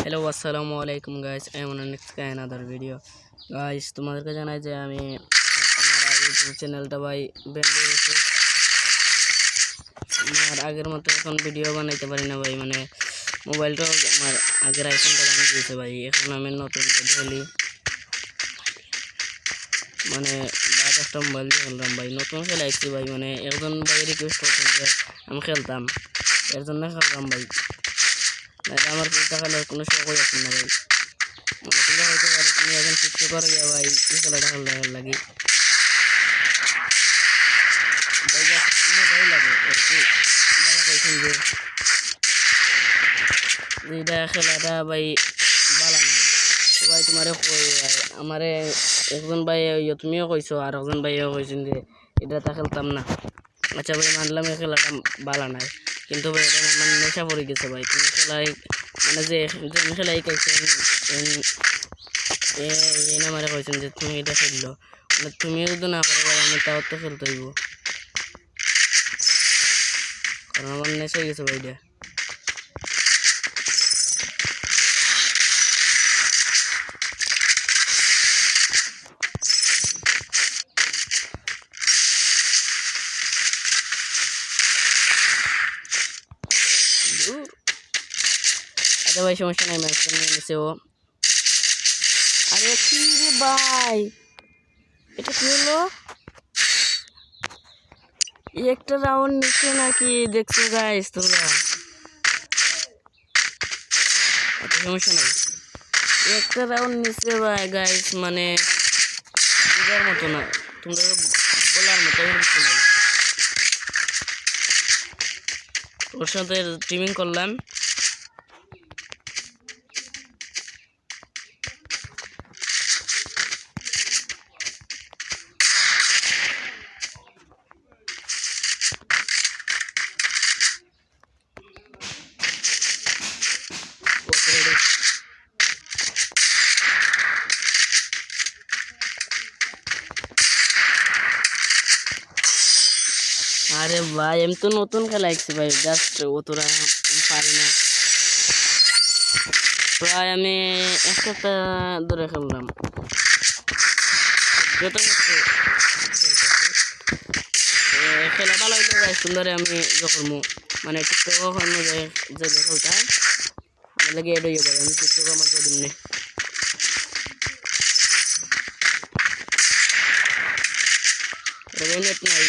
Hello আসসালামু আলাইকুম guys, I am on next another video. Guys তোমাদেরকে জানাই যে আমি আমার ইউটিউব চ্যানেলটা ভাই ব্যান হয়ে গেছে। আমার আগের মতো এখন ভিডিও বানাইতে পারি না ভাই, মানে মোবাইলটাও আমার আগের আইফোনটা ভাঙে দিয়েছে ভাই। এখন আমি নতুন ডেলি মানে বাদ একটা মোবাইল দিয়ে খেললাম ভাই, নতুন খেলাইছি ভাই। মানে একজন ভাই রিকোয়েস্ট করতেন যে আমি খেলতাম, এর জন্য খেললাম ভাই। আমার খেলার কোনো শখই আছে না ভাই। তোমরা হয়তো পারো তুমি এখন টিকটকার গিয়া ভাই এই খেলাটা খেলার লাগি ভাই মজাই লাগে। দেখা কইছেন যে এইটা খেলাটা ভাই ভালো না। তো ভাই তোমারে কই আমারে একজন ভাই তুমিও কইছো আর একজন ভাইও কইছেন যে এটা খেলতাম না। আচ্ছা ভাই মানলাম এই খেলাটা ভালো নাই, কিন্তু ভাই এটা আমার নেশা পড়ে গেছে ভাই। তুমি খেলাই মানে যে খেলাই খাইছেন এই নামারে কইছেন যে তুমি এটা খেললো, মানে তুমিও যদি না করো ভাই আমি তাও তো খেলতে হইব, কারণ আমার নেশা হয়ে গেছে ভাই এটা। আচ্ছা ভাই সমস্যা নাই, ম্যাচটা নিয়ে নিছে ও। আরে কি রে ভাই, এটা কি হলো? একটা রাউন্ড নিচ্ছে নাকি দেখছো গাইস তোমরা? আচ্ছা সমস্যা নাই, একটা রাউন্ড নিচ্ছে ভাই গাইস, মানে বুঝার মতো না, তোমরা বলার মতো কিছু নাই। ওর সাথে টিমিং করলাম, আরে ভাই আমি তো নতুন খেলাইছি ভাই, জাস্ট অতটা পারি না। প্রায় আমি এক সপ্তাহ ধরে খেললাম, যত খেলা ভালো হইলে যাই সুন্দরে আমি ইয়ে করবো, মানে টিকটক ওখানে যে খেলতাম আমার লাগে এড হইয়া ভাই। আমি টিকটক আমার করে দিমনি নেট নাই।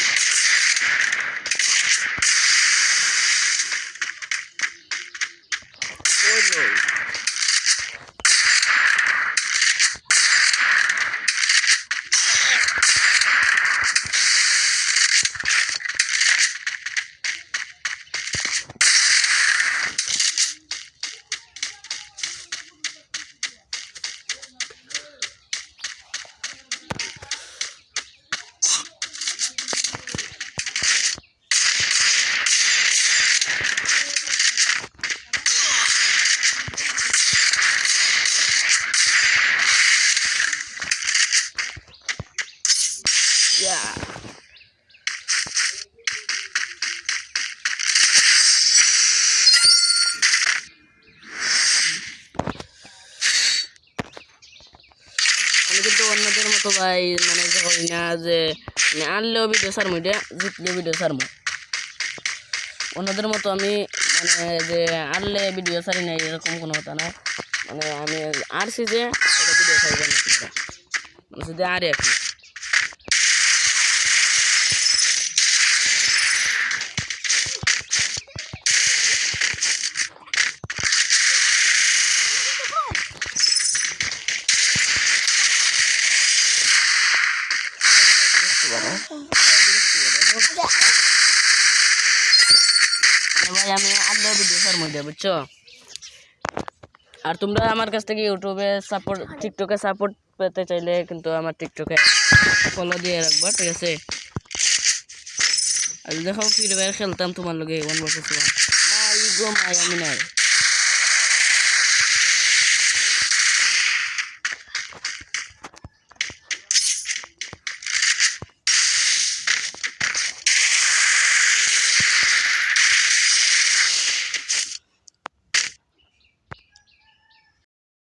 আমি কিন্তু অন্যদের মতো ভাই মানে যে করি না যে আনলেও ভিডিও সারমু, এটা জিতলেও ভিডিও সারমু। অন্যদের মতো আমি মানে যে আনলে ভিডিও সারি নাই এরকম কোনো কথা না। মানে আমি আরছি যে এটা ভিডিও সারিবেন না তোমরা, মানে যদি আরে আর কি। ভাই আমি আনলেও ভিডিও সারমু এটা, বুঝছো? আর তোমরা আমার কাছ থেকে ইউটিউবে সাপোর্ট টিকটকে সাপোর্ট পেতে চাইলে কিন্তু আমার টিকটকে ফলো দিয়ে রাখবো, ঠিক আছে? আর দেখো ফ্রি ফায়ার খেলতাম তোমার লগে 1 vs 1, মাই গো মাই আমি নাই।